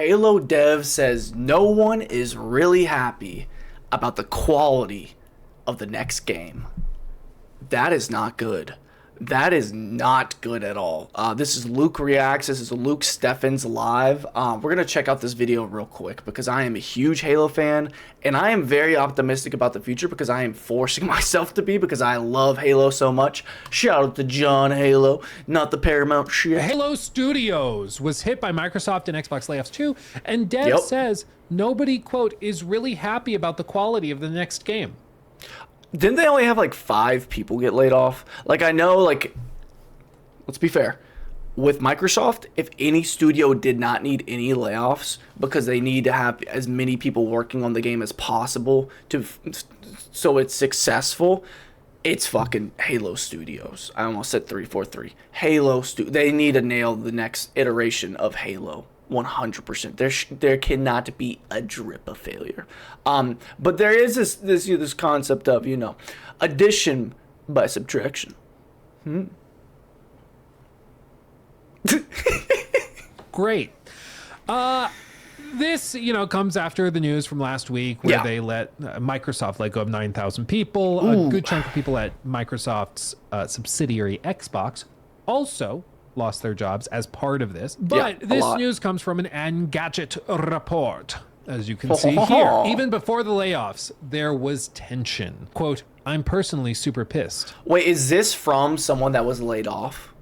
Halo Dev says no one is really happy about the quality of the next game. That is not good. That is not good at all. This is Luke Reacts. This is Luke Steffens live. We're going to check out this video real quick because I am a huge Halo fan, and I am very optimistic about the future because I am forcing myself to be because I love Halo so much. Shout out to John Halo, not the Paramount shit. Halo Studios was hit by Microsoft and Xbox layoffs too, and Dev says nobody, quote, is really happy about the quality of the next game. Didn't they only have like 5 people get laid off? Like, I know, like, let's be fair. With Microsoft, if any studio did not need any layoffs because they need to have as many people working on the game as possible so it's successful, it's fucking Halo Studios. I almost said 343. Halo they need to nail the next iteration of Halo. 100%. There cannot be a drip of failure. But there is this concept of, addition by subtraction. Great. This, comes after the news from last week where they let Microsoft let go of 9,000 people. Ooh. A good chunk of people at Microsoft's subsidiary Xbox also lost their jobs as part of this. But this news comes from an Engadget report. As you can see here, even before the layoffs, there was tension. Quote, I'm personally super pissed. Wait, is this from someone that was laid off?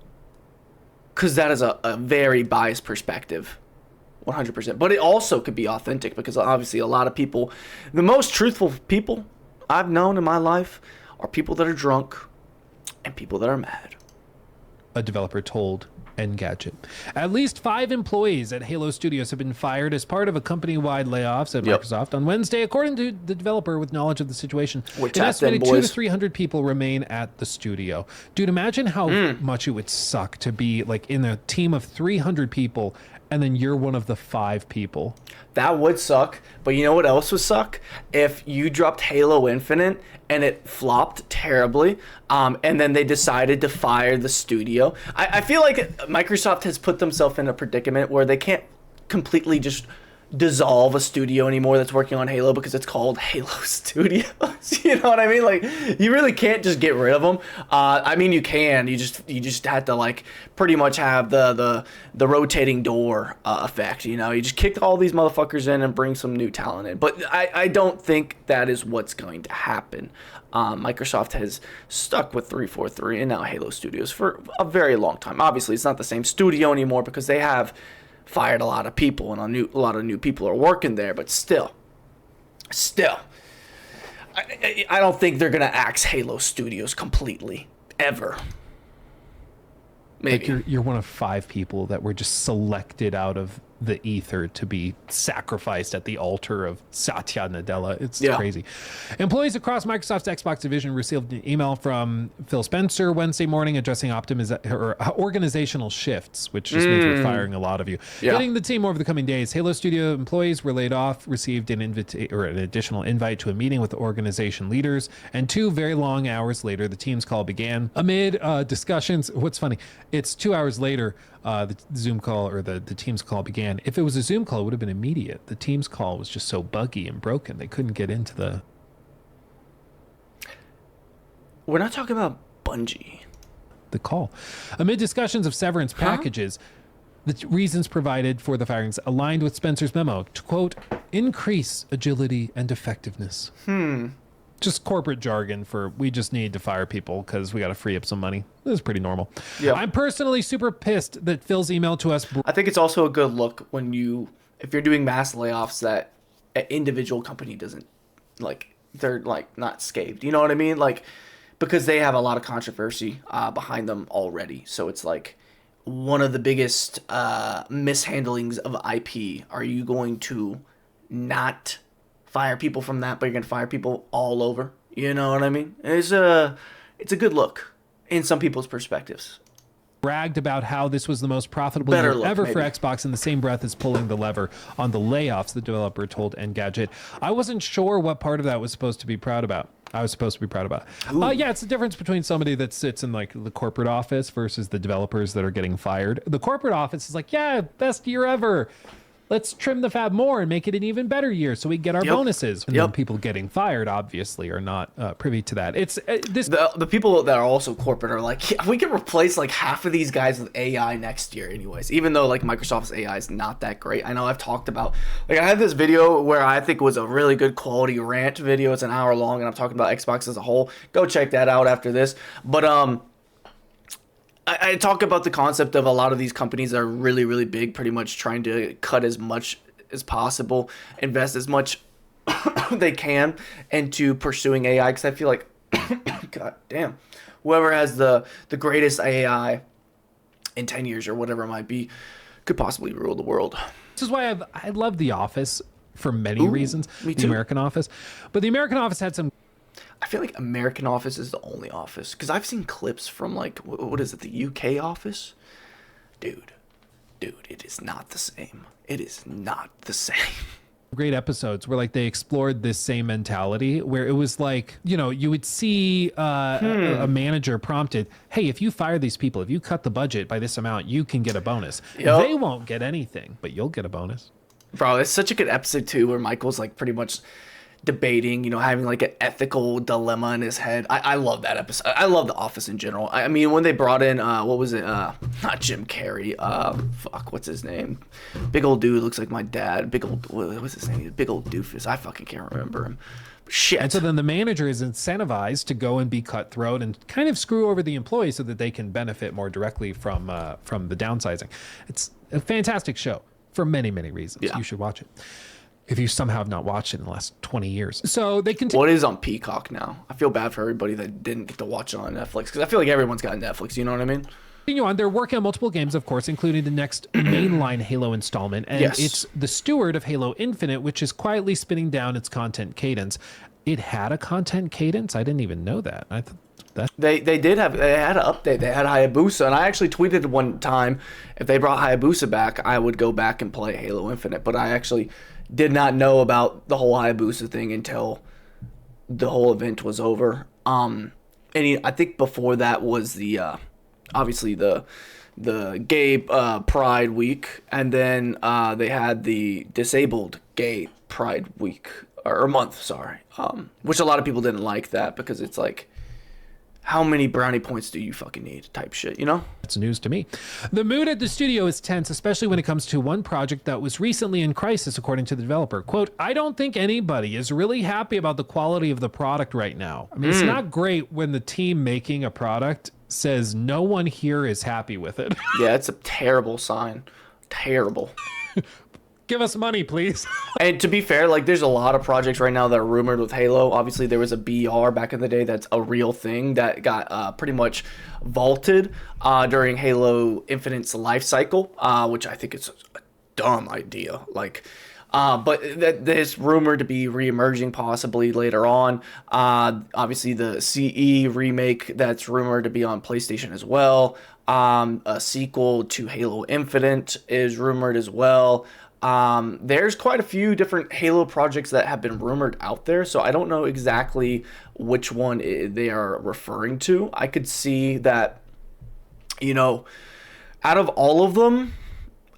Because that is a very biased perspective. 100%. But it also could be authentic because obviously a lot of people, the most truthful people I've known in my life are people that are drunk and people that are mad. A developer told Engadget. At least 5 employees at Halo Studios have been fired as part of a company-wide layoffs at Microsoft on Wednesday, according to the developer with knowledge of the situation. An estimated 200 to 300 people remain at the studio. Dude, imagine how much it would suck to be like in a team of 300 people and then you're one of the 5 people. That would suck. But you know what else would suck? If you dropped Halo Infinite and it flopped terribly, and then they decided to fire the studio. I feel like Microsoft has put themselves in a predicament where they can't completely just dissolve a studio anymore that's working on Halo because it's called Halo Studios. You know what I mean? Like, you really can't just get rid of them. I mean, you can. You just have to like pretty much have the rotating door effect. You just kick all these motherfuckers in and bring some new talent in. But I don't think that is what's going to happen. Microsoft has stuck with 343 and now Halo Studios for a very long time. Obviously, it's not the same studio anymore because they have fired a lot of people and a lot of new people are working there, but still, I don't think they're gonna axe Halo Studios completely ever. Maybe like you're one of 5 people that were just selected out of the eethur to be sacrificed at the altar of Satya Nadella. It's crazy. Employees across Microsoft's Xbox division received an email from Phil Spencer Wednesday morning addressing organizational shifts, which just means we're firing a lot of you. Getting the team over the coming days. Halo Studio employees were laid off, received an additional invite to a meeting with the organization leaders, and 2 very long hours later, the team's call began. Amid discussions, what's funny, it's 2 hours later, the Zoom call or the Teams call began. If it was a Zoom call, it would have been immediate. The Teams call was just so buggy and broken. They couldn't get into the... We're not talking about Bungie. The call. Amid discussions of severance packages, the reasons provided for the firings aligned with Spencer's memo to, quote, increase agility and effectiveness. Just corporate jargon for we just need to fire people because we got to free up some money. This is pretty normal. I'm personally super pissed that Phil's email to us. I think it's also a good look when if you're doing mass layoffs that an individual company doesn't, like, they're like not scathed. You know what I mean? Like, because they have a lot of controversy behind them already. So it's like one of the biggest mishandlings of IP. Are you going to not fire people from that, but you're gonna fire people all over? You know what I mean? It's a good look in some people's perspectives. Bragged about how this was the most profitable year ever for Xbox in the same breath as pulling the lever on the layoffs, the developer told Engadget. I wasn't sure what part of that was supposed to be proud about. It's the difference between somebody that sits in like the corporate office versus the developers that are getting fired. The corporate office is like, yeah, best year ever. let's trim the fat more and make it an even better year so we get our bonuses. And then people getting fired, obviously, are not privy to that. It's the people that are also corporate are like, yeah, we can replace like half of these guys with AI next year anyways, even though like Microsoft's AI is not that great. I know I've talked about, like, I had this video where I think was a really good quality rant video. It's an hour long and I'm talking about Xbox as a whole. Go check that out after this. But I talk about the concept of a lot of these companies that are really, really big, pretty much trying to cut as much as possible, invest as much they can into pursuing AI, because I feel like, god damn, whoever has the greatest AI in 10 years or whatever it might be could possibly rule the world. This is why I love The Office for many reasons. Me too. The American Office. But The American Office had some... I feel like American Office is the only Office, because I've seen clips from, like, what is it, the UK Office? Dude, it is not the same. It is not the same. Great episodes where, like, they explored this same mentality where it was like, you know, you would see a manager prompted, hey, if you fire these people, if you cut the budget by this amount, you can get a bonus. Yep. They won't get anything, but you'll get a bonus. Bro, it's such a good episode too, where Michael's like pretty much debating, you know, having like an ethical dilemma in his head. I love that episode. I love The Office in general. I mean, when they brought in what was it, not Jim Carrey, what's his name, big old dude, looks like my dad, big old, what's his name, big old doofus, I fucking can't remember him. Shit. And so then the manager is incentivized to go and be cutthroat and kind of screw over the employees so that they can benefit more directly from the downsizing. It's a fantastic show for many, many reasons. You should watch it if you somehow have not watched it in the last 20 years. So they continue. What is on Peacock now? I feel bad for everybody that didn't get to watch it on Netflix, because I feel like everyone's got Netflix, you know what I mean? Continue on. They're working on multiple games, of course, including the next mainline Halo installment. And it's the steward of Halo Infinite, which is quietly spinning down its content cadence. It had a content cadence? I didn't even know that. I thought that they had an update. They had Hayabusa, and I actually tweeted one time, if they brought Hayabusa back, I would go back and play Halo Infinite. But I actually did not know about the whole Hayabusa thing until the whole event was over. And I think before that was the obviously the gay pride week, and then they had the disabled gay pride week or month, sorry, which a lot of people didn't like that, because it's like, how many brownie points do you fucking need type shit, you know? It's news to me. The mood at the studio is tense, especially when it comes to one project that was recently in crisis, according to the developer. Quote, I don't think anybody is really happy about the quality of the product right now. I mean, it's not great when the team making a product says no one here is happy with it. Yeah, it's a terrible sign. Terrible. Give us money, please. And to be fair, like, there's a lot of projects right now that are rumored with Halo. Obviously, there was a BR back in the day that's a real thing that got pretty much vaulted during Halo Infinite's life cycle, which I think is a dumb idea. Like, but there's rumored to be re-emerging possibly later on. Obviously, the CE remake that's rumored to be on PlayStation as well. A sequel to Halo Infinite is rumored as well. There's quite a few different Halo projects that have been rumored out there, so I don't know exactly which one they are referring to. I could see that, you know, out of all of them,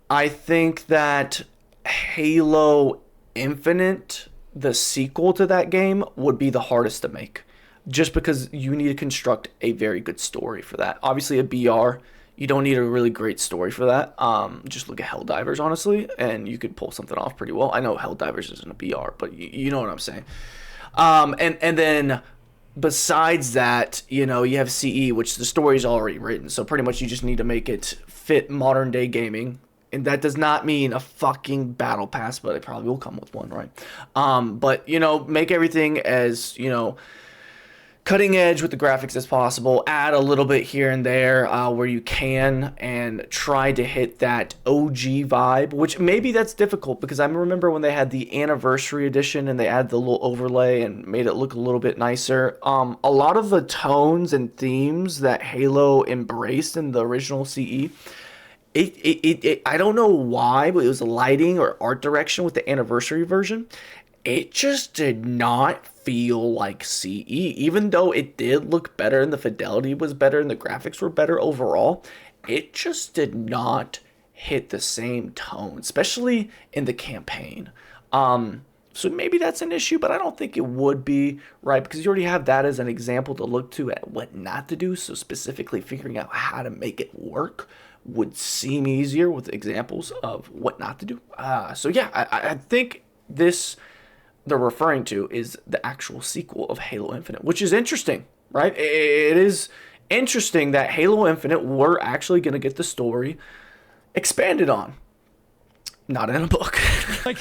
I think that Halo Infinite, the sequel to that game, would be the hardest to make, just because you need to construct a very good story for that. Obviously, a BR, you don't need a really great story for that. Just look at Helldivers, honestly, and you could pull something off pretty well. I know Helldivers isn't a BR, but you know what I'm saying. And then besides that, you know, you have CE, which the story's already written, so pretty much you just need to make it fit modern day gaming. And that does not mean a fucking battle pass, but it probably will come with one, right? But, you know, make everything as, you know, cutting edge with the graphics as possible. Add a little bit here and there where you can, and try to hit that OG vibe, which maybe that's difficult, because I remember when they had the anniversary edition and they added the little overlay and made it look a little bit nicer. A lot of the tones and themes that Halo embraced in the original CE, I don't know why, but it was lighting or art direction with the anniversary version. It just did not feel like CE, even though it did look better and the fidelity was better and the graphics were better overall. It just did not hit the same tone, especially in the campaign. So maybe that's an issue, but I don't think it would be, right? Because you already have that as an example to look to at what not to do. So specifically figuring out how to make it work would seem easier with examples of what not to do. So yeah, I think this they're referring to is the actual sequel of Halo Infinite, which is interesting, right? It is interesting that Halo Infinite, we're actually going to get the story expanded on. Not in a book. Like,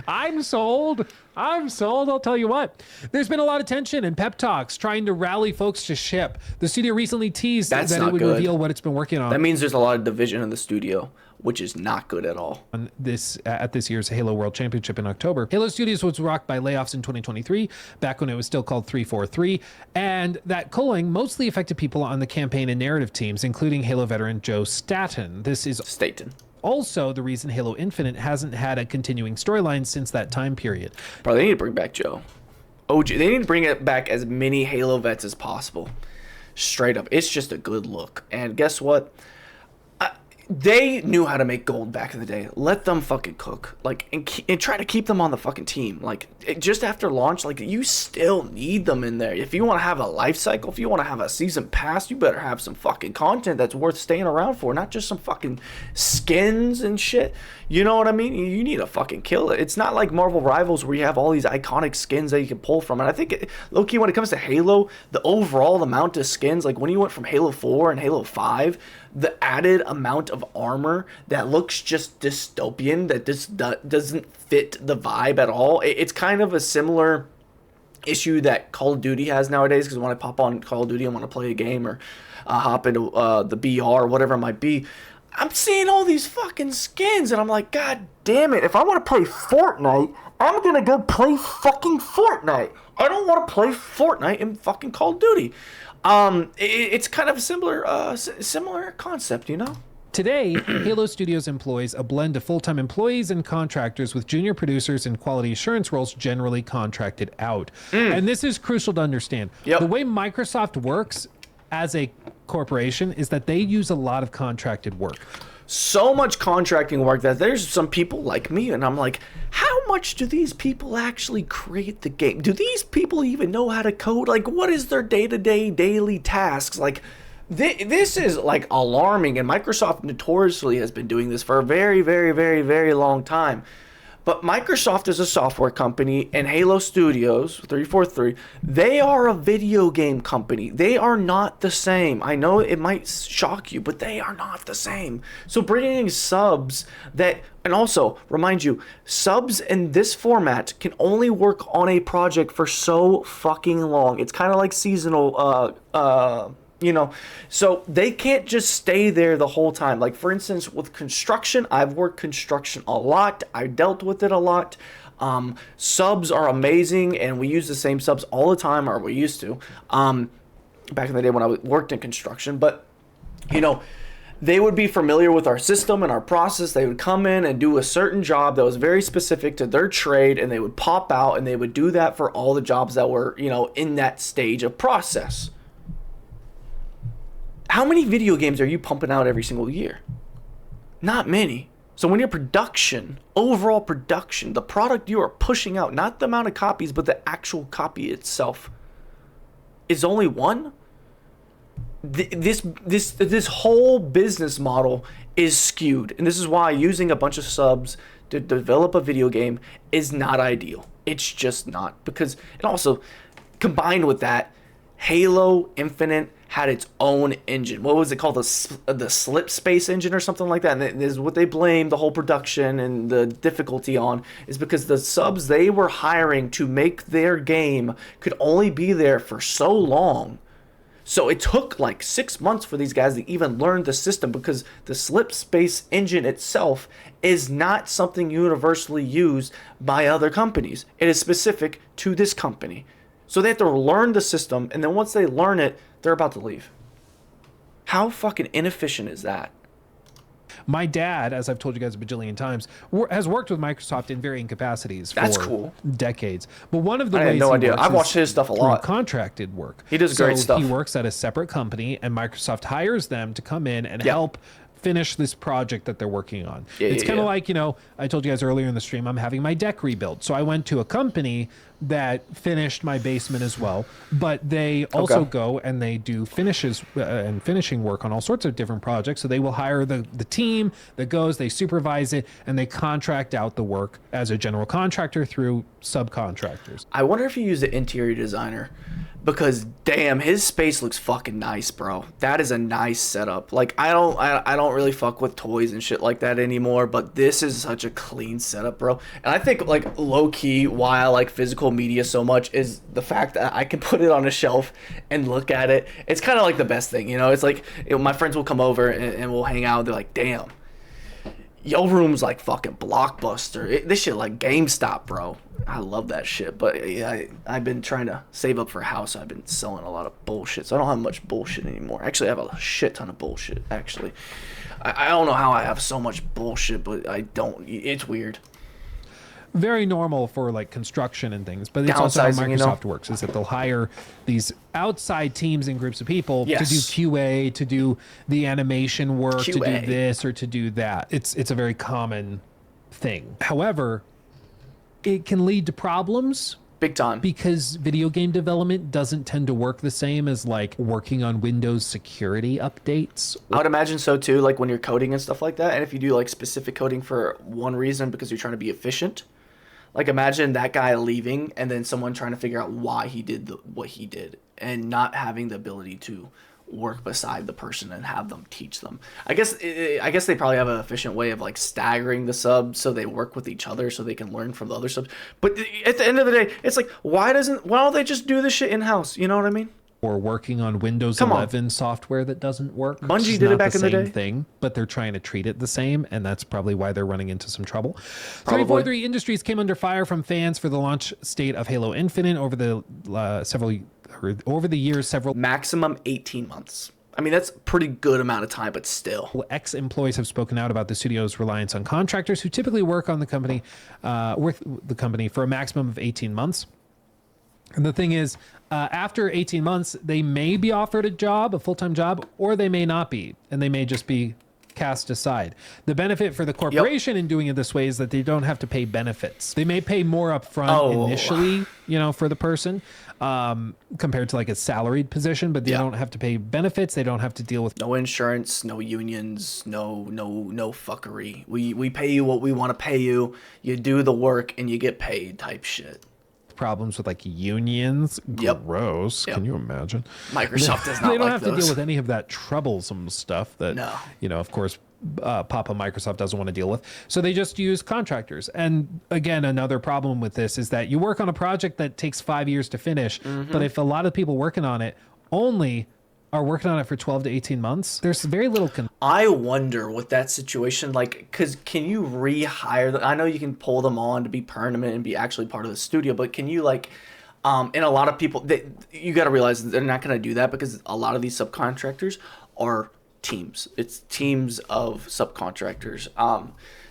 I'm sold. I'll tell you what. There's been a lot of tension and pep talks trying to rally folks to ship. The studio recently teased that it would reveal what it's been working on. That means there's a lot of division in the studio, which is not good at all. On this at this year's Halo World Championship in October, Halo Studios was rocked by layoffs in 2023, back when it was still called 343, and that culling mostly affected people on the campaign and narrative teams, including Halo veteran Joe Staten. This is Staten. Also the reason Halo Infinite hasn't had a continuing storyline since that time period. Bro, they need to bring back Joe. OG. They need to bring it back as many Halo vets as possible. Straight up. It's just a good look. And guess what? They knew how to make gold back in the day. Let them fucking cook. Like, and try to keep them on the fucking team. Like, just after launch, like, you still need them in there. If you want to have a life cycle, if you want to have a season pass, you better have some fucking content that's worth staying around for. Not just some fucking skins and shit. You know what I mean? You need to fucking kill it. It's not like Marvel Rivals where you have all these iconic skins that you can pull from. And I think, low-key, when it comes to Halo, the overall amount of skins, like when you went from Halo 4 and Halo 5, the added amount of armor that looks just dystopian, that just doesn't fit the vibe at all. It's kind of a similar issue that Call of Duty has nowadays, because when I pop on Call of Duty and want to play a game or hop into the BR or whatever it might be, I'm seeing all these fucking skins and I'm like, God damn it, if I want to play Fortnite, I'm gonna go play fucking Fortnite. I don't want to play Fortnite in fucking Call of Duty. It's kind of a similar concept, you know? Today, Halo Studios employs a blend of full-time employees and contractors, with junior producers and quality assurance roles generally contracted out. And this is crucial to understand. Yep. The way Microsoft works as a corporation is that they use a lot of contracted work. So much contracting work that there's some people like me, and I'm like, how much do these people actually create the game? Do these people even know how to code? Like, what is their day-to-day, daily tasks? Like, this is like alarming, and Microsoft notoriously has been doing this for a very, very, very, very long time. But Microsoft is a software company, and Halo Studios, 343, they are a video game company. They are not the same. I know it might shock you, but they are not the same. So bringing subs that, and also, remind you, subs in this format can only work on a project for so fucking long. It's kind of like seasonal, you know, so they can't just stay there the whole time. Like, for instance, with construction, I've worked construction a lot. I dealt with it a lot. Subs are amazing, and we use the same subs all the time, or we used to, back in the day when I worked in construction. But, you know, they would be familiar with our system and our process. They would come in and do a certain job that was very specific to their trade, and they would pop out, and they would do that for all the jobs that were, you know, in that stage of process. How many video games are you pumping out every single year? Not many. So when your production, overall production, the product you are pushing out, not the amount of copies, but the actual copy itself, is only one, this whole business model is skewed. And this is why using a bunch of subs to develop a video game is not ideal. It's just not. Because, and also, combined with that, Halo Infinite had its own engine. What was it called? The slip space engine or something like that. And this is what they blame the whole production and the difficulty on, is because the subs they were hiring to make their game could only be there for so long. So it took like 6 months for these guys to even learn the system, because the slip space engine itself is not something universally used by other companies. It is specific to this company. So they have to learn the system, and then once they learn it, they're about to leave. How fucking inefficient is that? My dad, as I've told you guys a bajillion times, has worked with Microsoft in varying capacities for decades. But one of the ways I had no idea. I've watched his stuff a lot. Contracted work. He does great stuff. He works at a separate company, and Microsoft hires them to come in and help finish this project that they're working on. Yeah, it's kind of yeah. like, I told you guys earlier in the stream, I'm having my deck rebuilt. So I went to a company that finished my basement as well, but they also go and they do finishes and finishing work on all sorts of different projects. So they will hire the team that goes, they supervise it, and they contract out the work as a general contractor through subcontractors. I wonder if you use an interior designer, because damn, his space looks fucking nice, bro. That is a nice setup. Like, I don't really fuck with toys and shit like that anymore, but this is such a clean setup, bro. And I think, like, low key, why I like physical media so much is the fact that I can put it on a shelf and look at it. It's kind of like the best thing, It's like, my friends will come over and we'll hang out. They're like, damn, your room's like fucking Blockbuster. This shit like GameStop, bro. I love that shit. But yeah, I've been trying to save up for a house. So I've been selling a lot of bullshit. So I don't have much bullshit anymore. Actually, I have a shit ton of bullshit, actually. I don't know how I have so much bullshit, but I don't. It's weird. Very normal for like construction and things, but it's also how Microsoft works, is that they'll hire these outside teams and groups of people to do QA, to do the animation work, to do this or to do that. It's a very common thing. However, it can lead to problems. Big time. Because video game development doesn't tend to work the same as like working on Windows security updates. I would imagine so too, like when you're coding and stuff like that. And if you do like specific coding for one reason because you're trying to be efficient, like imagine that guy leaving and then someone trying to figure out why he did what he did and not having the ability to work beside the person and have them teach them. I guess they probably have an efficient way of like staggering the subs so they work with each other so they can learn from the other subs. But at the end of the day, it's like, why don't they just do this shit in-house? You know what I mean? Or working on Windows 11 software that doesn't work. Bungie did it back in the day. Thing, but they're trying to treat it the same, and that's probably why they're running into some trouble. 343 Industries came under fire from fans for the launch state of Halo Infinite over the years. Several maximum 18 months. I mean, that's a pretty good amount of time, but still. Ex-employees have spoken out about the studio's reliance on contractors who typically work on the company, with the company for a maximum of 18 months. And the thing is, after 18 months, they may be offered a full-time job, or they may not be, and they may just be cast aside. The benefit for the corporation in doing it this way is that they don't have to pay benefits. They may pay more up front initially, for the person, compared to like a salaried position, but they don't have to pay benefits. They don't have to deal with no insurance, no unions, no fuckery. We pay you what we want to pay you. You do the work and you get paid type shit. Problems with like unions. Gross. Can you imagine? Microsoft does not. They don't like have those. to deal with any of that troublesome stuff that of course Papa Microsoft doesn't want to deal with. So they just use contractors. And again, another problem with this is that you work on a project that takes 5 years to finish, but if a lot of people working on it only are working on it for 12 to 18 months, there's very little I wonder what that situation, like, because can you rehire them? I know you can pull them on to be permanent and be actually part of the studio, but can you, like, and a lot of people, you got to realize they're not going to do that because a lot of these subcontractors are teams. It's teams of subcontractors.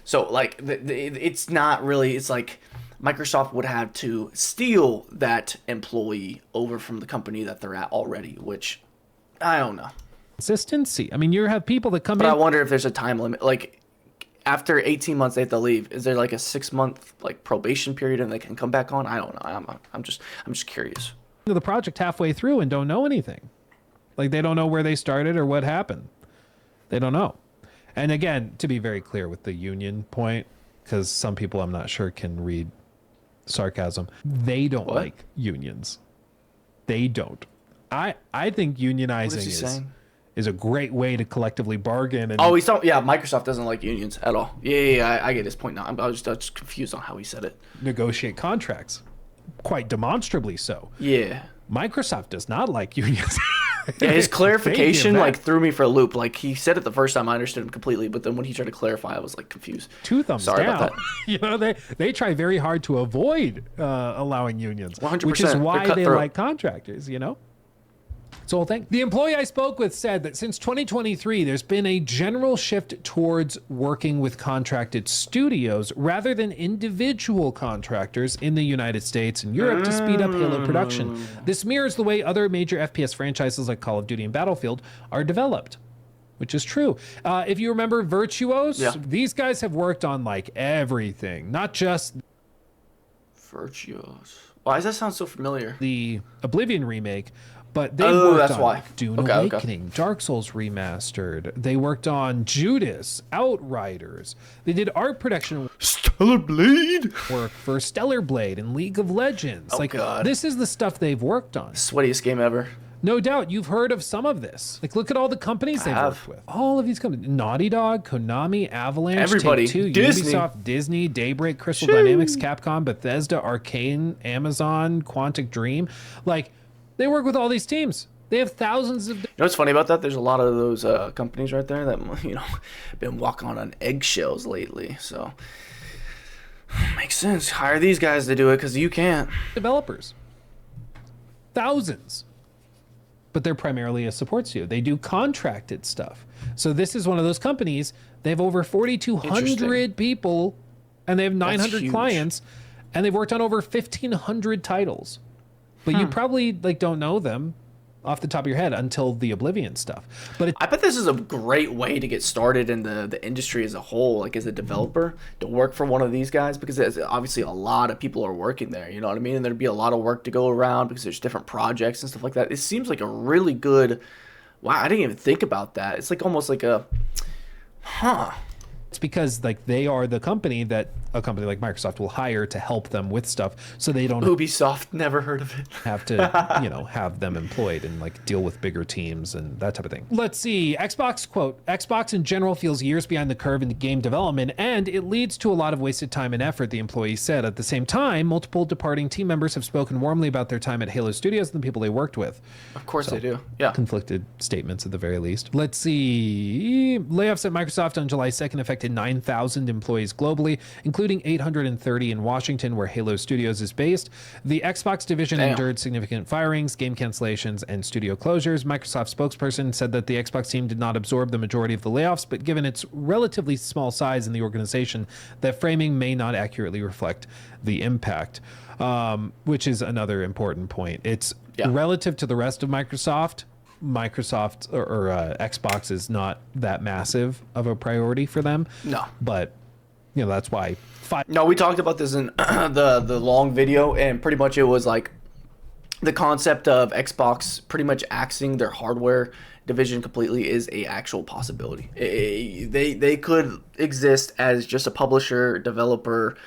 So, like, it's not really, it's like Microsoft would have to steal that employee over from the company that they're at already, which I don't know. Consistency. I mean, you have people that come in. But I wonder if there's a time limit. Like, after 18 months, they have to leave. Is there like a 6-month like probation period and they can come back on? I don't know. I'm just curious. The project halfway through and don't know anything. Like, they don't know where they started or what happened. They don't know. And again, to be very clear with the union point, because some people I'm not sure can read sarcasm. They don't like unions. They don't. I think unionizing is a great way to collectively bargain. And he's talking. Yeah, Microsoft doesn't like unions at all. Yeah, I get his point now. I was just confused on how he said it. Negotiate contracts, quite demonstrably so. Yeah. Microsoft does not like unions. Yeah, his clarification like threw me for a loop. Like, he said it the first time, I understood him completely, but then when he tried to clarify, I was like confused. 2 thumbs Sorry down. about that. They try very hard to avoid allowing unions, 100%. which is why they like contractors. It's the whole thing. The employee I spoke with said that since 2023, there's been a general shift towards working with contracted studios rather than individual contractors in the United States and Europe to speed up Halo production. This mirrors the way other major FPS franchises like Call of Duty and Battlefield are developed. which is true. If you remember Virtuos, Yeah. these guys have worked on like everything, not just Virtuos. Why does that sound so familiar? the Oblivion remake, but they Oh, worked that's on why. like, Dune Okay, okay. Awakening, Dark Souls Remastered. They worked on Judas, Outriders. They did art production Stellar Blade. work for Stellar Blade and League of Legends. Oh, like, God. this is the stuff they've worked on. Sweatiest game ever. No doubt you've heard of some of this. Like, look at all the companies they've have. worked with. All of these companies: Naughty Dog, Konami, Avalanche, Everybody. Take-Two, Disney. Ubisoft, Disney, Daybreak, Crystal Dynamics, Capcom, Bethesda, Arcane, Amazon, Quantic Dream. Like, they work with all these teams. They have thousands of. You know what's funny about that? There's a lot of those companies right there that been walking on eggshells lately. So makes sense. Hire these guys to do it because you can't. Developers. Thousands. But they're primarily a support studio. They do contracted stuff. So this is one of those companies. They have over 4,200 people, and they have 900 huge. clients, and they've worked on over 1,500 titles. But you probably like don't know them off the top of your head until the Oblivion stuff. But I bet this is a great way to get started in the industry as a whole, like as a developer, to work for one of these guys, because there's obviously a lot of people are working there, you know what I mean? And there'd be a lot of work to go around because there's different projects and stuff like that. It seems like a really good, wow, I didn't even think about that. It's like almost like a, it's because like they are the company that a company like Microsoft will hire to help them with stuff, so they don't Ubisoft, never heard of it. have to, have them employed and like deal with bigger teams and that type of thing. Let's see. Xbox quote, Xbox in general feels years behind the curve in game development, and it leads to a lot of wasted time and effort, the employee said. At the same time, multiple departing team members have spoken warmly about their time at Halo Studios and the people they worked with. Of course they do. Yeah. Conflicted statements at the very least. Let's see. Layoffs at Microsoft on July 2nd affected 9,000 employees globally, including 830 in Washington, where Halo Studios is based. The Xbox division endured significant firings, game cancellations, and studio closures. Microsoft spokesperson said that the Xbox team did not absorb the majority of the layoffs, but given its relatively small size in the organization, that framing may not accurately reflect the impact, which is another important point. It's relative to the rest of Microsoft or Xbox is not that massive of a priority for them. No. But, that's why. No, we talked about this in the long video, and pretty much it was like the concept of Xbox pretty much axing their hardware division completely is a actual possibility. They could exist as just a publisher, developer,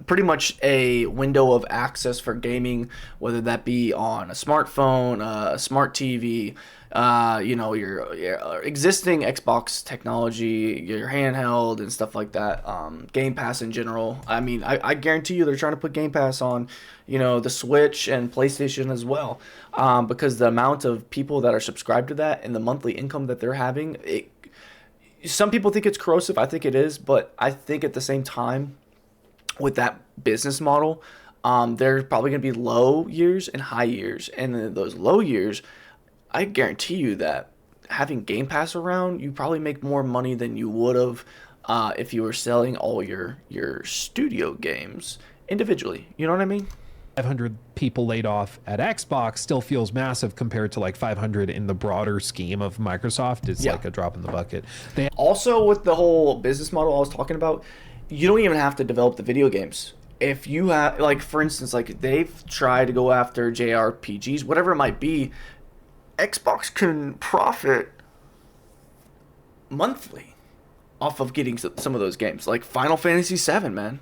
pretty much a window of access for gaming, whether that be on a smartphone, a smart TV, your existing Xbox technology, your handheld and stuff like that, Game Pass in general. I mean, I guarantee you they're trying to put Game Pass on, the Switch and PlayStation as well, because the amount of people that are subscribed to that and the monthly income that they're having, some people think it's corrosive. I think it is, but I think at the same time, with that business model, there's probably going to be low years and high years. And in those low years, I guarantee you that having Game Pass around, you probably make more money than you would have if you were selling all your studio games individually. You know what I mean? 500 people laid off at Xbox still feels massive compared to like 500 in the broader scheme of Microsoft. It's like a drop in the bucket. Also, with the whole business model I was talking about, you don't even have to develop the video games. If you have, like, for instance, like they've tried to go after JRPGs, whatever it might be, Xbox can profit monthly off of getting some of those games, like Final Fantasy VII, man.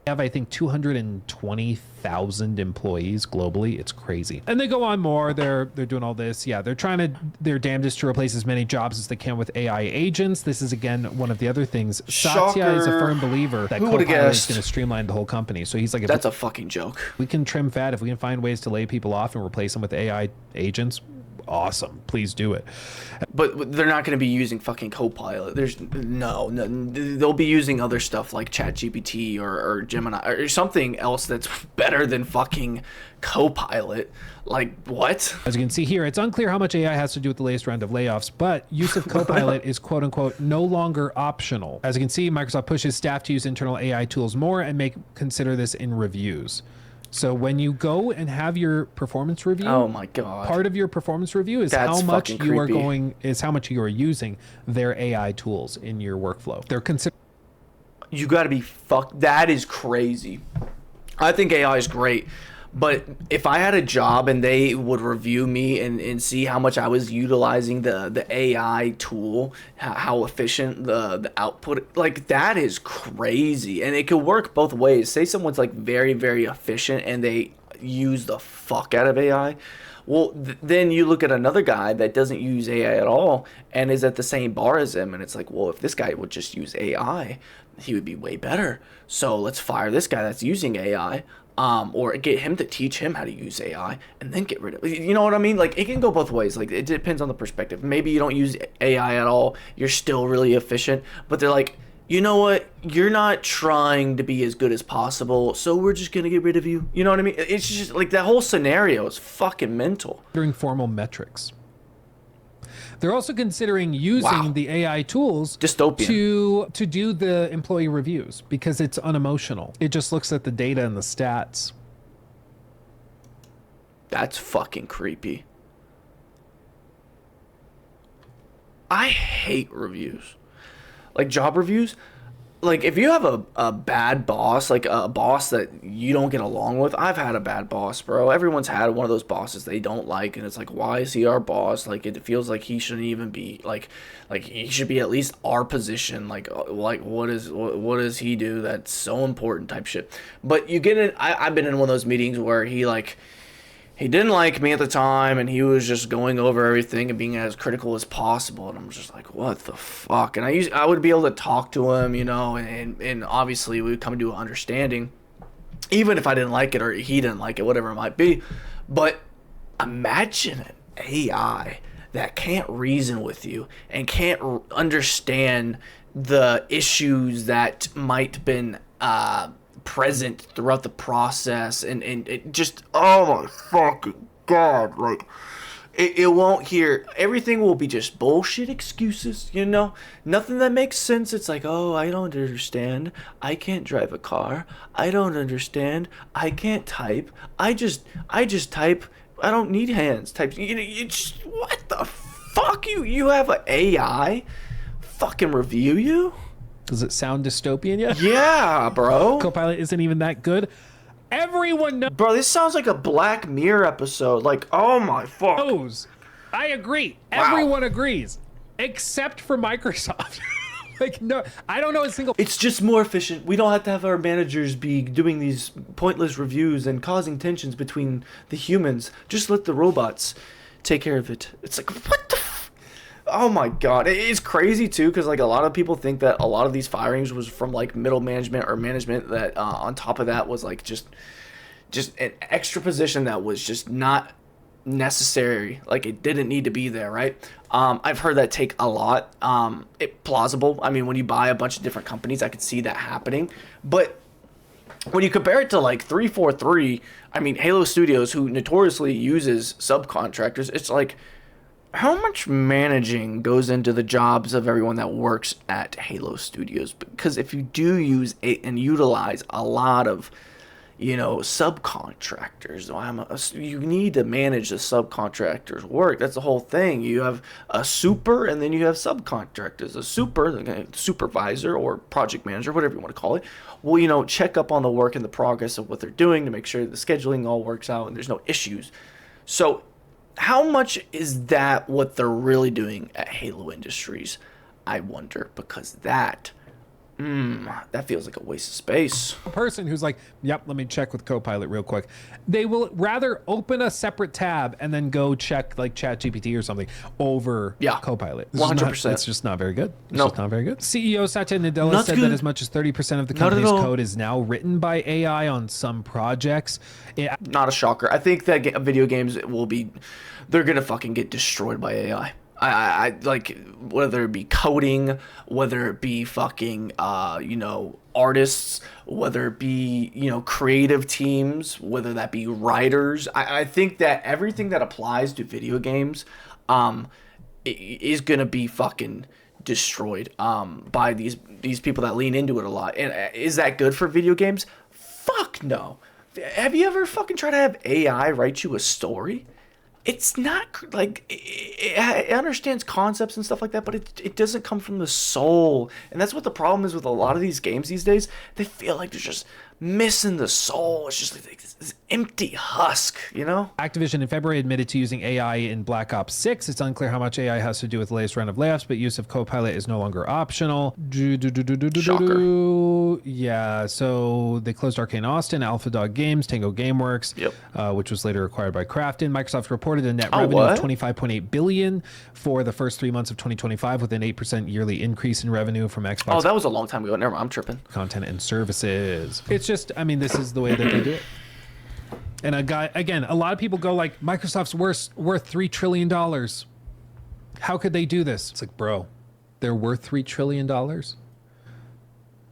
Have, I think, 220,000 employees globally. It's crazy. And they go on more. They're doing all this. Yeah, their damnedest to replace as many jobs as they can with AI agents. This is, again, one of the other things. Satya is a firm believer that Copilot is going to streamline the whole company. So he's like, that's a fucking joke. We can trim fat. If we can find ways to lay people off and replace them with AI agents, awesome. Please do it. But they're not going to be using fucking Copilot. There's no, they'll be using other stuff like ChatGPT or Gemini or something else that's better than fucking Copilot. Like, what? As you can see here, it's unclear how much AI has to do with the latest round of layoffs, but use of Copilot is quote unquote no longer optional. As you can see, Microsoft pushes staff to use internal AI tools more and may consider this in reviews. So when you go and have your performance review, oh my god, part of your performance review is That's how much fucking you are creepy. going is how much you are using their AI tools in your workflow. They're considered. You got to be fucked. That is crazy. I think AI is great, but if I had a job and they would review me and see how much I was utilizing the AI tool, how efficient the output, like that is crazy. And it could work both ways. Say someone's like very, very efficient and they use the fuck out of AI. Well, then you look at another guy that doesn't use AI at all and is at the same bar as him, and it's like, well, if this guy would just use AI, he would be way better. So let's fire this guy that's using AI, or get him to teach him how to use AI, and then get rid of it. You know what I mean? Like it can go both ways. Like it depends on the perspective. Maybe you don't use AI at all. You're still really efficient, but they're like, you know what? You're not trying to be as good as possible, so we're just gonna get rid of you. You know what I mean? It's just like that whole scenario is fucking mental. Considering formal metrics. They're also considering using the AI tools Dystopian. to do the employee reviews because it's unemotional. It just looks at the data and the stats. That's fucking creepy. I hate reviews. Like job reviews. Like if you have a bad boss, like a boss that you don't get along with. I've had a bad boss, bro. Everyone's had one of those bosses they don't like, and it's like, why is he our boss? Like it feels like he shouldn't even be like he should be at least our position. Like what does he do that's so important type shit. But you get in. I've been in one of those meetings where he didn't like me at the time, and he was just going over everything and being as critical as possible. And I'm just like, what the fuck? And I would be able to talk to him, you know, and obviously we would come to an understanding, even if I didn't like it or he didn't like it, whatever it might be. But imagine an AI that can't reason with you and can't understand the issues that might been present throughout the process, and it just, oh my fucking god, like it won't hear. Everything will be just bullshit excuses, you know, nothing that makes sense. It's like, oh, I don't understand, I can't drive a car, I don't understand, I can't type, I just type, I don't need hands type. You know, you just, what the fuck, you have an AI fucking review you? Does it sound dystopian yet? Yeah, bro. Copilot isn't even that good. Everyone Bro, this sounds like a Black Mirror episode. Like, oh my fuck. knows. I agree. Wow. Everyone agrees, except for Microsoft. Like, no, I don't know a single. It's just more efficient. We don't have to have our managers be doing these pointless reviews and causing tensions between the humans. Just let the robots take care of it. It's like, what the oh my god, it's crazy too, because like a lot of people think that a lot of these firings was from like middle management or management that on top of that was like just an extra position that was just not necessary, like it didn't need to be there, right? I've heard that take a lot. It plausible. I mean, when you buy a bunch of different companies, I could see that happening, but when you compare it to like 343, I mean, Halo Studios, who notoriously uses subcontractors, it's like, how much managing goes into the jobs of everyone that works at Halo Studios? Because if you do use and utilize a lot of, you know, subcontractors, you need to manage the subcontractors' work. That's the whole thing. You have a super, and then you have subcontractors. A super, the supervisor or project manager, whatever you want to call it, will, you know, check up on the work and the progress of what they're doing to make sure the scheduling all works out and there's no issues. So how much is that what they're really doing at Halo Industries? I wonder, because that feels like a waste of space. Person who's like, yep, let me check with Copilot real quick. They will rather open a separate tab and then go check like ChatGPT or something over Copilot. 100%. It's just not very good. It's No. just not very good. CEO Satya Nadella Not said good. that as much as 30% of the Not at company's all. code is now written by AI on some projects. Not a shocker. I think that video games they're gonna fucking get destroyed by AI. I like, whether it be coding, whether it be fucking you know, artists, whether it be, you know, creative teams, whether that be writers. I think that everything that applies to video games is gonna be fucking destroyed by these people that lean into it a lot. And is that good for video games? Fuck no. have you ever fucking tried to have AI write you a story? It's not like it understands concepts and stuff like that, but it doesn't come from the soul. And that's what the problem is with a lot of these games these days. They feel like they're just missing the soul. It's just like this empty husk, you know? Activision in February admitted to using AI in Black Ops 6. It's unclear how much AI has to do with the latest round of layoffs, but use of Copilot is no longer optional. Shocker. Yeah, so they closed Arcane Austin, Alpha Dog Games, Tango Gameworks, which was later acquired by Krafton. Microsoft reported a net revenue of $25.8 billion for the first 3 months of 2025, with an 8% yearly increase in revenue from Xbox. Oh, that was a long time ago. Never mind, I'm tripping. Content and services. It's just, I mean, this is the way that they do it. And a lot of people go like, Microsoft's worth $3 trillion. How could they do this? It's like, bro, they're worth $3 trillion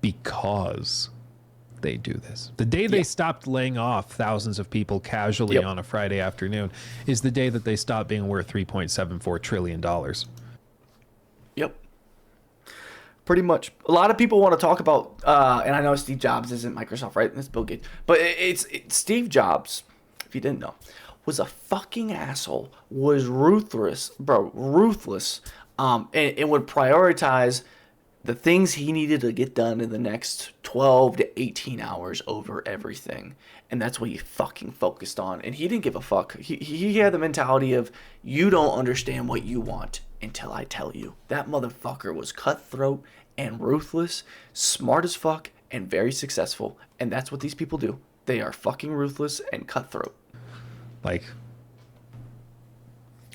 because they do this. The day they stopped laying off thousands of people casually on a Friday afternoon is the day that they stopped being worth $3.74 trillion. Yep. Pretty much. A lot of people want to talk about, and I know Steve Jobs isn't Microsoft, right? It's Bill Gates. But it's Steve Jobs, if you didn't know, was a fucking asshole, was ruthless, bro, ruthless, and would prioritize the things he needed to get done in the next 12 to 18 hours over everything. And that's what he fucking focused on. And he didn't give a fuck. He had the mentality of, you don't understand what you want until I tell you. That motherfucker was cutthroat and ruthless, smart as fuck, and very successful. And that's what these people do. They are fucking ruthless and cutthroat. Like,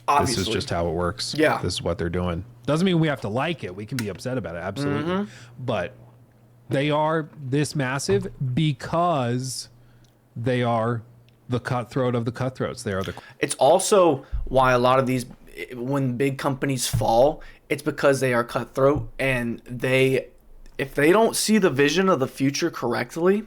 obviously. This is just how it works. Yeah. This is what they're doing. Doesn't mean we have to like it. We can be upset about it. Absolutely. Mm-hmm. But they are this massive because they are the cutthroat of the cutthroats. They are the... It's also why a lot of these, when big companies fall, it's because they are cutthroat, and if they don't see the vision of the future correctly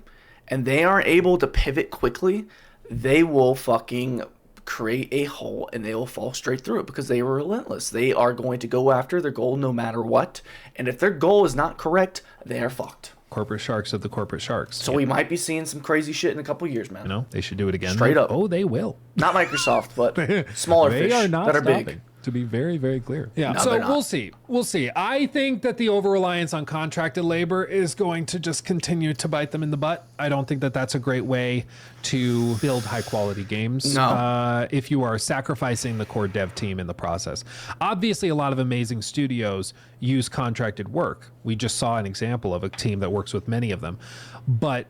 and they aren't able to pivot quickly, they will fucking create a hole and they will fall straight through it because they are relentless. They are going to go after their goal no matter what. And if their goal is not correct, they are fucked. Corporate sharks of the corporate sharks. So we might be seeing some crazy shit in a couple of years, man. You know, they should do it again. Straight up. Oh, they will. Not Microsoft, but smaller they fish are not that are stopping. big. To be very, very clear. Yeah. No, so we'll see. We'll see. I think that the over-reliance on contracted labor is going to just continue to bite them in the butt. I don't think that that's a great way to build high-quality games. No. If you are sacrificing the core dev team in the process. Obviously, a lot of amazing studios use contracted work. We just saw an example of a team that works with many of them. But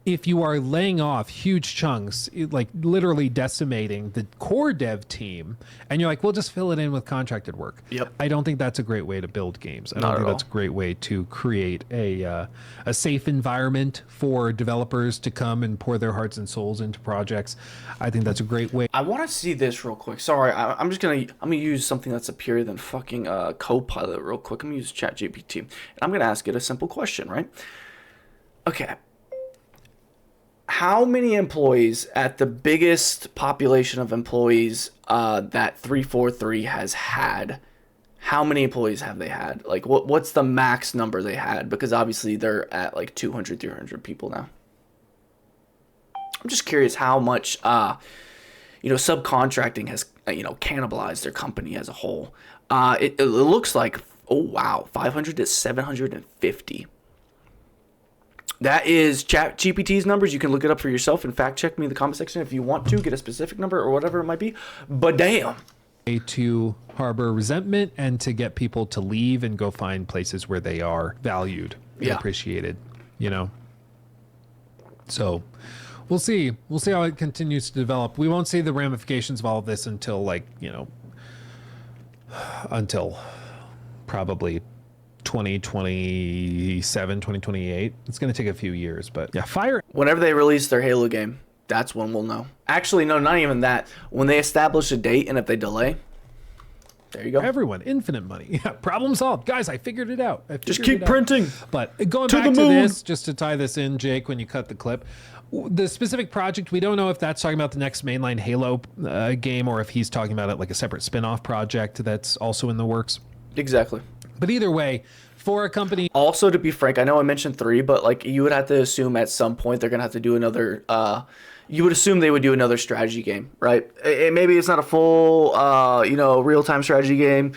if you are laying off huge chunks, like literally decimating the core dev team, and you're like, we'll just fill it in with contracted work. Yep. I don't think that's a great way to build games. I don't think that's a great way to create a safe environment for developers to come and pour their hearts and souls into projects. I think that's a great way. I want to see this real quick. Sorry, I'm gonna use something that's superior than fucking Copilot real quick. I'm gonna use ChatGPT, and I'm gonna ask it a simple question, right? Okay. How many employees at the biggest population of employees that 343 has had? How many employees have they had? Like, what's the max number they had? Because obviously they're at like 200, 300 people now. I'm just curious how much, subcontracting has, cannibalized their company as a whole. It looks like, 500 to 750. That is ChatGPT's numbers. You can look it up for yourself and fact check me in the comment section if you want to get a specific number or whatever it might be. But damn. To harbor resentment and to get people to leave and go find places where they are valued and appreciated, So we'll see. We'll see how it continues to develop. We won't see the ramifications of all of this until until probably 2027, 2028. It's going to take a few years, but yeah, fire. Whenever they release their Halo game, that's when we'll know. Actually, no, not even that. When they establish a date and if they delay, there you go. Everyone, infinite money. Yeah, problem solved. Guys, I figured it out. Just keep printing. But going back to this, just to tie this in, Jake, when you cut the clip, the specific project, we don't know if that's talking about the next mainline Halo game or if he's talking about it like a separate spin-off project that's also in the works. Exactly. But either way, for a company. Also, to be frank, I know I mentioned 3, but like you would have to assume at some point they're gonna have to do another. You would assume they would do another strategy game, right? Maybe it's not a full, real time strategy game,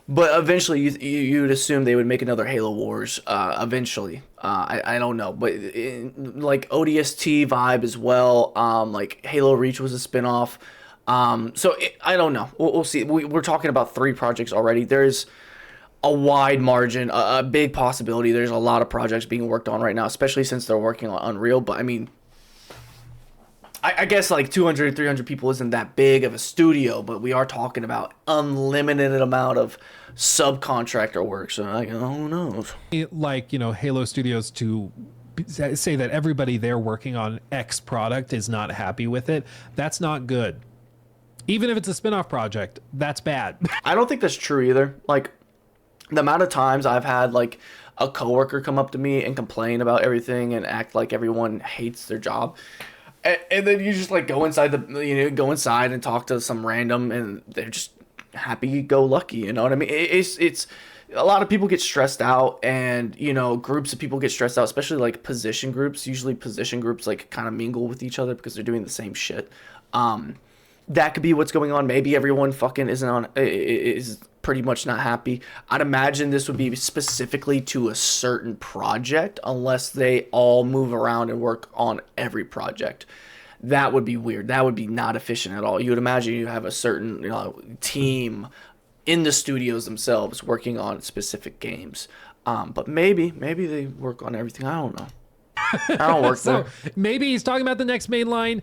but eventually you would assume they would make another Halo Wars. Eventually, I don't know, but like ODST vibe as well. Like Halo Reach was a spinoff. I don't know. We'll see. We're talking about 3 projects already. There's a wide margin, a big possibility. There's a lot of projects being worked on right now, especially since they're working on Unreal. But I mean, I guess like 200, 300 people isn't that big of a studio, but we are talking about unlimited amount of subcontractor work. So like, who knows? Like, Halo Studios to say that everybody there working on X product is not happy with it. That's not good. Even if it's a spin-off project, that's bad. I don't think that's true either. Like, the amount of times I've had like a coworker come up to me and complain about everything and act like everyone hates their job. And then you just like go inside and talk to some random and they're just happy go lucky. You know what I mean? It's a lot of people get stressed out and, groups of people get stressed out, especially like position groups. Usually position groups like kind of mingle with each other because they're doing the same shit. That could be what's going on. Maybe everyone fucking is pretty much not happy. I'd imagine this would be specifically to a certain project unless they all move around and work on every project. That would be weird. That would be not efficient at all. You would imagine you have a certain team in the studios themselves working on specific games. But maybe they work on everything. I don't know. I don't work so there. Maybe he's talking about the next mainline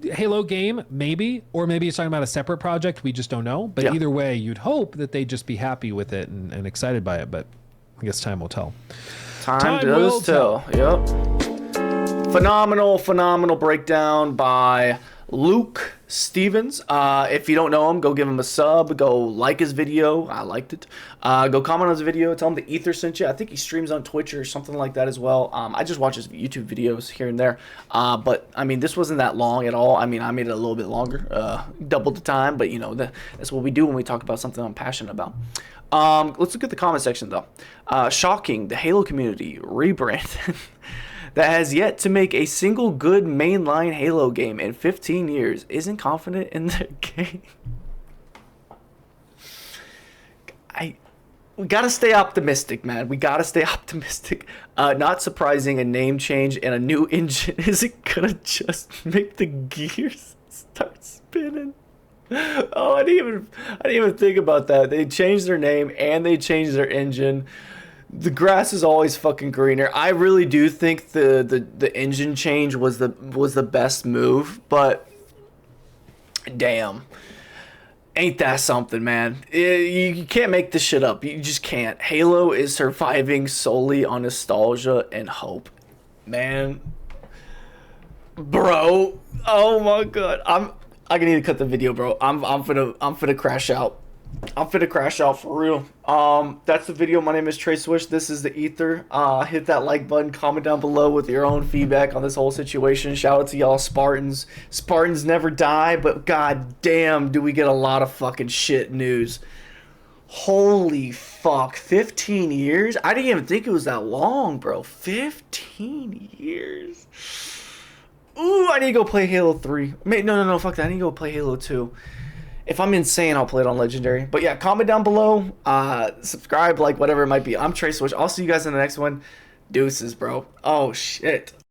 Halo game, maybe, or maybe he's talking about a separate project. We just don't know. But either way, you'd hope that they'd just be happy with it and excited by it. But I guess time will tell. Time does tell. Yep. Phenomenal breakdown by Luke Stevens. If you don't know him, go give him a sub. Go like his video. I liked it. Go comment on his video. Tell him the eethur sent you. I think he streams on Twitch or something like that as well. I just watch his YouTube videos here and there. But I mean, this wasn't that long at all. I mean, I made it a little bit longer, double the time. But that's what we do when we talk about something I'm passionate about. Let's look at the comment section though. Shocking, the Halo community rebranded. That has yet to make a single good mainline Halo game in 15 years isn't confident in their game. We gotta stay optimistic, man. We gotta stay optimistic. Not surprising, a name change and a new engine isn't gonna just make the gears start spinning. Oh, I didn't even think about that. They changed their name and they changed their engine. The grass is always fucking greener. I really do think the engine change was the best move, but damn, ain't that something, man? You can't make this shit up. You just can't. Halo is surviving solely on nostalgia and hope, man. Bro, oh my god, I need to cut the video, bro. I'm finna crash out. I'm finna crash out for real. That's the video. My name is Trey Swish. This is the eethur. Hit that like button. Comment down below with your own feedback on this whole situation. Shout out to y'all Spartans. Spartans never die, but god damn, do we get a lot of fucking shit news. Holy fuck. 15 years? I didn't even think it was that long, bro. 15 years. Ooh, I need to go play Halo 3. No, fuck that. I need to go play Halo 2. If I'm insane, I'll play it on Legendary. But yeah, comment down below. Subscribe, like, whatever it might be. I'm Trey Swish. I'll see you guys in the next one. Deuces, bro. Oh, shit.